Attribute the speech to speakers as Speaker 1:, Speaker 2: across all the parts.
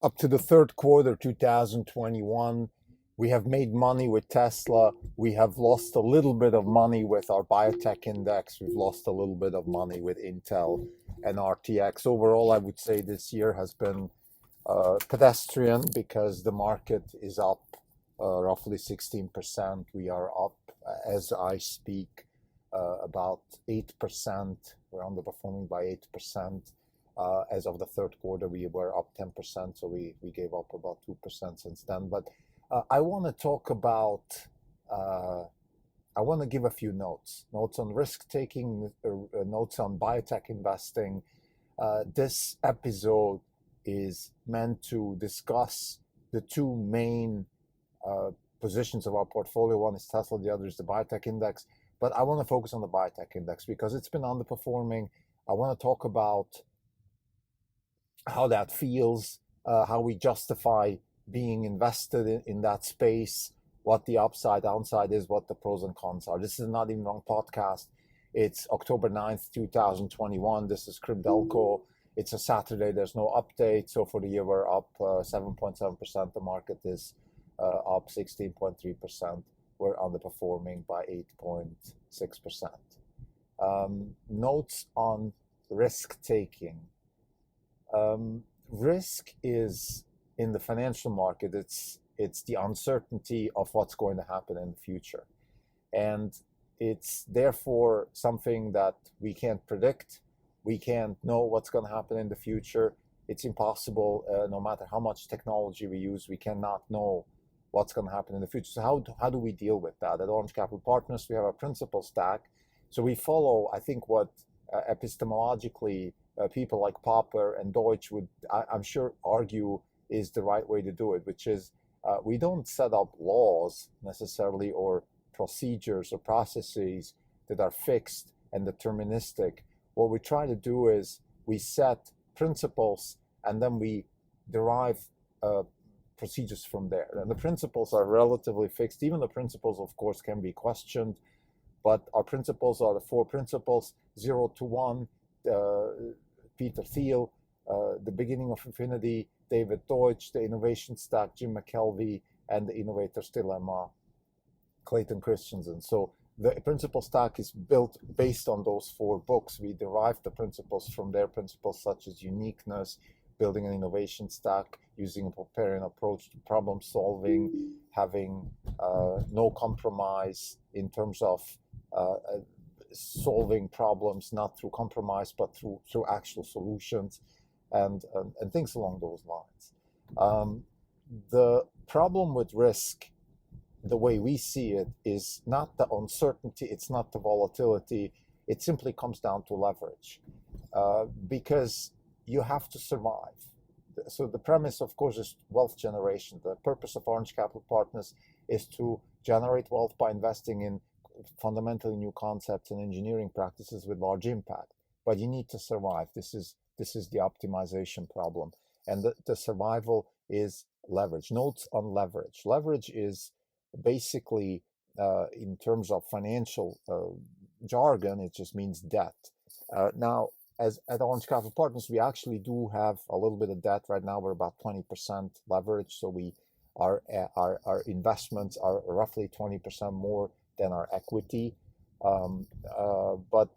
Speaker 1: Up to the third quarter 2021, we have made money with Tesla. We have lost a little bit of money with our biotech index. We've lost a little bit of money with Intel and RTX. Overall, I would say this year has been pedestrian because the market is up roughly 16%. We are up, as I speak, about 8%. We're underperforming by 8%. As of the third quarter, we were up 10%, so we gave up about 2% since then. But I want to talk about, I want to give a few notes on risk taking, notes on biotech investing. This episode is meant to discuss the two main positions of our portfolio. One is Tesla, the other is the biotech index. But I want to focus on the biotech index because it's been underperforming. I want to talk about how that feels, how we justify being invested in that space, what the upside, downside is, what the pros and cons are. This is not even wrong podcast. It's October 9th, 2021. This is Kribdelko. It's a Saturday. There's no update. So for the year, we're up 7.7%. The market is up 16.3%. We're underperforming by 8.6%. Notes on risk taking. Risk is in the financial market, it's the uncertainty of what's going to happen in the future. And it's therefore something that we can't predict. We can't know what's going to happen in the future. It's impossible, no matter how much technology we use, we cannot know what's going to happen in the future. So how do we deal with that? At Orange Capital Partners, we have a principal stack. So we follow, I think, what epistemologically people like Popper and Deutsch would, I'm sure, argue is the right way to do it, which is we don't set up laws necessarily or procedures or processes that are fixed and deterministic. What we try to do is we set principles and then we derive procedures from there. And the principles are relatively fixed. Even the principles, of course, can be questioned, but our principles are the four principles: 0 to 1, Peter Thiel, the beginning of infinity, David Deutsch, the innovation stack, Jim McKelvey, and the innovator's dilemma, Clayton Christensen. So the principle stack is built based on those four books. We derive the principles from their principles such as uniqueness, building an innovation stack, using a Popperian approach to problem solving, having no compromise in terms of solving problems, not through compromise, but through actual solutions, and things along those lines. The problem with risk, the way we see it, is not the uncertainty, it's not the volatility, it simply comes down to leverage. Because you have to survive. So the premise, of course, is wealth generation. The purpose of Orange Capital Partners is to generate wealth by investing in fundamentally new concepts and engineering practices with large impact. But you need to survive. This is the optimization problem. And the survival is leverage. Notes on leverage. Leverage is basically, in terms of financial jargon, it just means debt. Now, as at Orange Capital Partners, we actually do have a little bit of debt right now. We're about 20% leverage, so our investments are roughly 20% more than our equity. But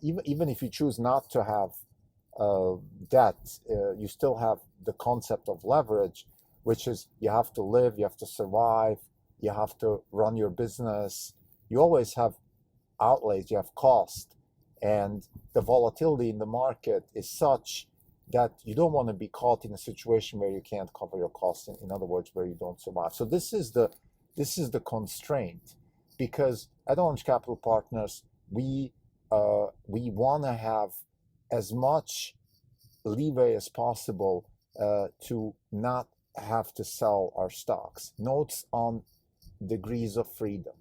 Speaker 1: even if you choose not to have debt, you still have the concept of leverage, which is you have to live, you have to survive, you have to run your business. You always have outlays, you have cost. And the volatility in the market is such that you don't want to be caught in a situation where you can't cover your costs. In other words, where you don't survive. So this is the constraint, because at Orange Capital Partners, we want to have as much leeway as possible to not have to sell our stocks. Notes on degrees of freedom.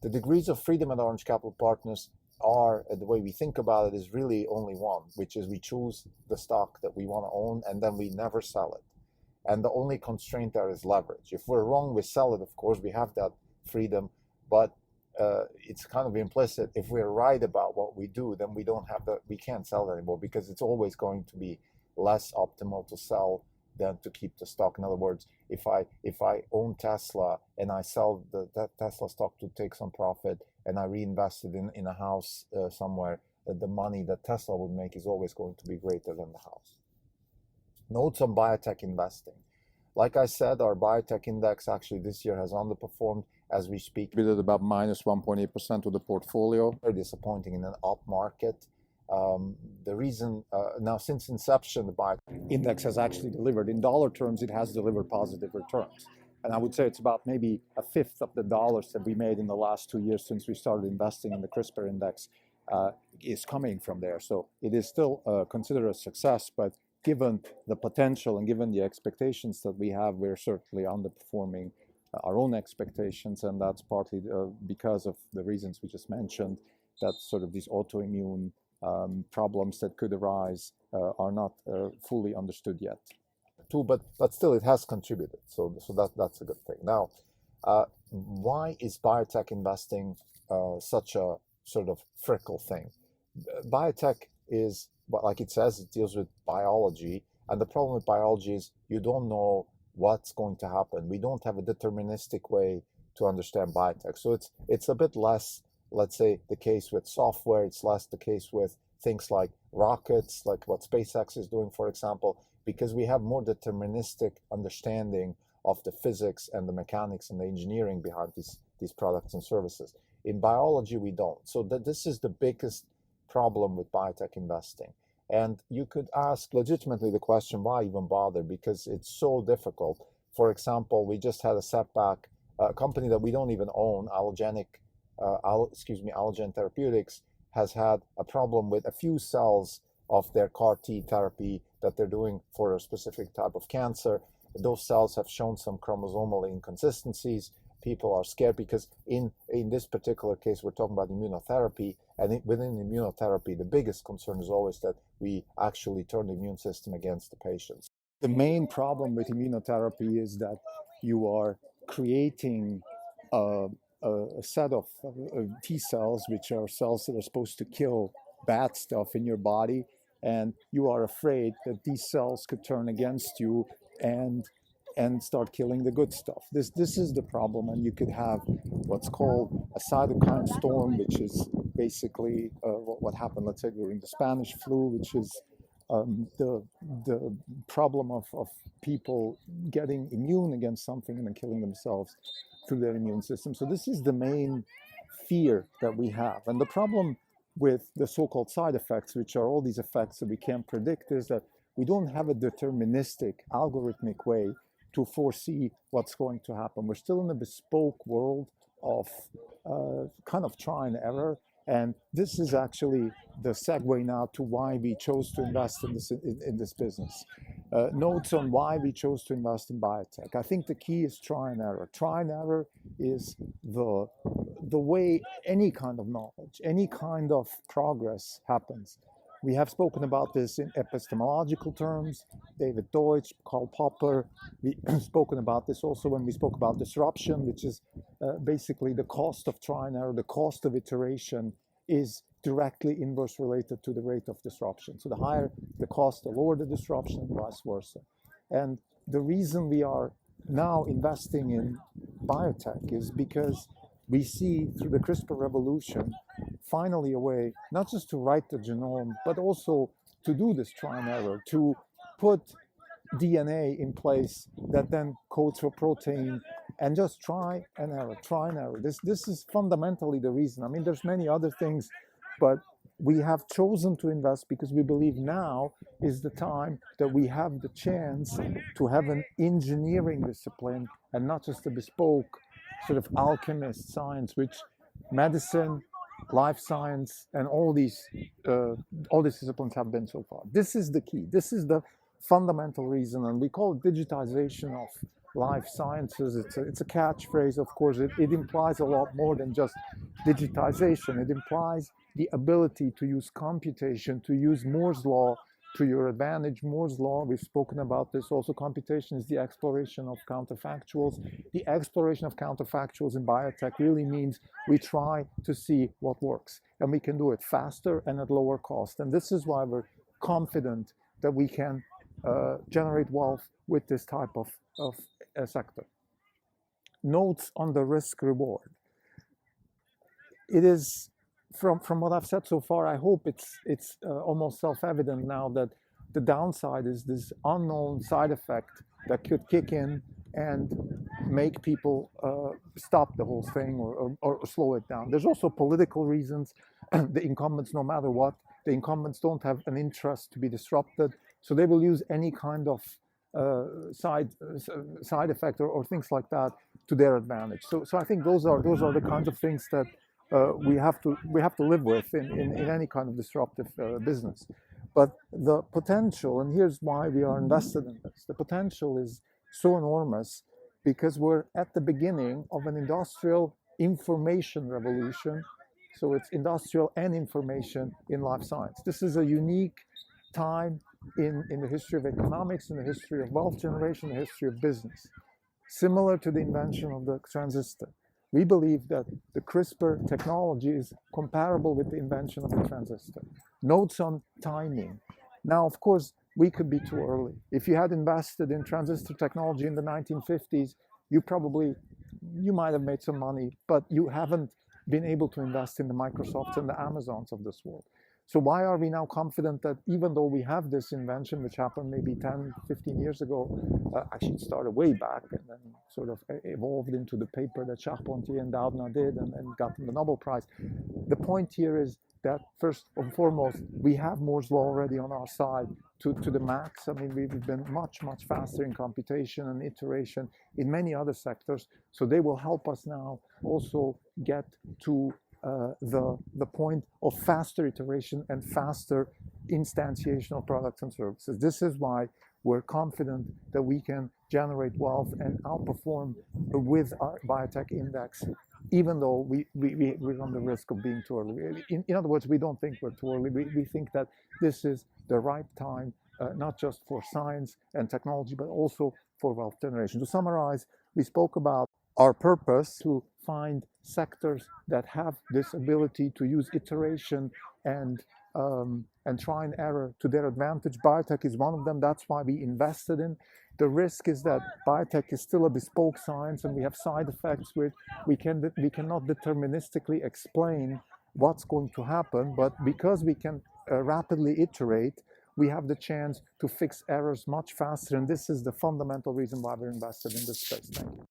Speaker 1: The degrees of freedom at Orange Capital Partners are, the way we think about it, is really only one, which is we choose the stock that we want to own and then we never sell it. And the only constraint there is leverage. If we're wrong, we sell it, of course, we have that freedom, but it's kind of implicit. If we're right about what we do, then we can't sell it anymore, because it's always going to be less optimal to sell than to keep the stock. In other words, if I own Tesla and I sell that Tesla stock to take some profit and I reinvest it in a house somewhere, the money that Tesla would make is always going to be greater than the house. Notes on biotech investing. Like I said, our biotech index actually this year has underperformed as we speak. We did about minus 1.8% of the portfolio. Very disappointing in an up market. The reason, now since inception, the biotech index has actually delivered. In dollar terms, it has delivered positive returns. And I would say it's about maybe a fifth of the dollars that we made in the last 2 years since we started investing in the CRISPR index is coming from there. So it is still considered a success, but given the potential and given the expectations that we have, we're certainly underperforming our own expectations, and that's partly because of the reasons we just mentioned, that sort of these autoimmune problems that could arise are not fully understood yet. Too, but still it has contributed, so that's a good thing. Now, why is biotech investing such a sort of fickle thing? Biotech is, like it says, it deals with biology, and the problem with biology is you don't know what's going to happen. We don't have a deterministic way to understand biotech. So it's a bit less, let's say, the case with software. It's less the case with things like rockets, like what SpaceX is doing, for example, because we have more deterministic understanding of the physics and the mechanics and the engineering behind these products and services. In biology, we don't. So this is the biggest problem with biotech investing. And you could ask legitimately the question, why even bother? Because it's so difficult. For example, we just had a setback. A company that we don't even own, Allogen Therapeutics, has had a problem with a few cells of their CAR T therapy that they're doing for a specific type of cancer. Those cells have shown some chromosomal inconsistencies. People are scared because in this particular case, we're talking about immunotherapy. And within immunotherapy, the biggest concern is always that we actually turn the immune system against the patients. The main problem with immunotherapy is that you are creating a set of T cells, which are cells that are supposed to kill bad stuff in your body. And you are afraid that these cells could turn against you and start killing the good stuff. This is the problem, and you could have what's called a cytokine storm, which is basically what happened, let's say, during the Spanish flu, which is the problem of people getting immune against something and then killing themselves through their immune system. So this is the main fear that we have. And the problem with the so-called side effects, which are all these effects that we can't predict, is that we don't have a deterministic, algorithmic way to foresee what's going to happen. We're still in a bespoke world of kind of try and error. And this is actually the segue now to why we chose to invest in this business. Notes on why we chose to invest in biotech. I think the key is try and error. Try and error is the way any kind of knowledge, any kind of progress happens. We have spoken about this in epistemological terms. David Deutsch, Karl Popper. We've spoken about this also when we spoke about disruption, which is basically the cost of try and error, the cost of iteration is directly inverse related to the rate of disruption. So the higher the cost, the lower the disruption, and vice versa. And the reason we are now investing in biotech is because we see through the CRISPR revolution finally a way not just to write the genome, but also to do this try and error, to put DNA in place that then codes for protein, and just try and error. This is fundamentally the reason. I mean, there's many other things, but we have chosen to invest because we believe now is the time that we have the chance to have an engineering discipline and not just a bespoke sort of alchemist science, which medicine, life science, and all these disciplines have been so far. This is the key. This is the fundamental reason, and we call it digitization of life sciences. It's a catchphrase, of course. It implies a lot more than just digitization. It implies the ability to use computation, to use Moore's law to your advantage. Moore's law, we've spoken about this also. Computation is the exploration of counterfactuals. The exploration of counterfactuals in biotech really means we try to see what works, and we can do it faster and at lower cost. And this is why we're confident that we can
Speaker 2: generate wealth with this type of sector. Notes on the risk reward. It is from what I've said so far. I hope it's almost self-evident now that the downside is this unknown side effect that could kick in and make people stop the whole thing or slow it down. There's also political reasons. The incumbents, no matter what, the incumbents don't have an interest to be disrupted, so they will use any kind of side effect or things like that to their advantage. So I think those are the kinds of things that we have to live with in any kind of disruptive business. But the potential, and here's why we are invested in this, the potential is so enormous because we're at the beginning of an industrial information revolution. So it's industrial and information in life science. This is a unique time in the history of economics, in the history of wealth generation, the history of business. Similar to the invention of the transistor. We believe that the CRISPR technology is comparable with the invention of the transistor. Notes on timing. Now, of course, we could be too early. If you had invested in transistor technology in the 1950s, you might have made some money, but you haven't been able to invest in the Microsofts and the Amazons of this world. So why are we now confident that even though we have this invention, which happened maybe 10, 15 years ago, actually it started way back and then sort of evolved into the paper that Charpentier and Doudna did and got them the Nobel Prize. The point here is that first and foremost, we have Moore's law already on our side to the max. I mean, we've been much, much faster in computation and iteration in many other sectors. So they will help us now also get to the point of faster iteration and faster instantiation of products and services. This is why we're confident that we can generate wealth and outperform with our biotech index, even though we run the risk of being too early. In other words, we don't think we're too early. We think that this is the right time, not just for science and technology, but also for wealth generation. To summarize, we spoke about our purpose to find sectors that have this ability to use iteration and try and error to their advantage. Biotech is one of them. That's why we invested in. The risk is that biotech is still a bespoke science, and we have side effects which we cannot deterministically explain what's going to happen. But because we can rapidly iterate, we have the chance to fix errors much faster. And this is the fundamental reason why we're invested in this space. Thank you.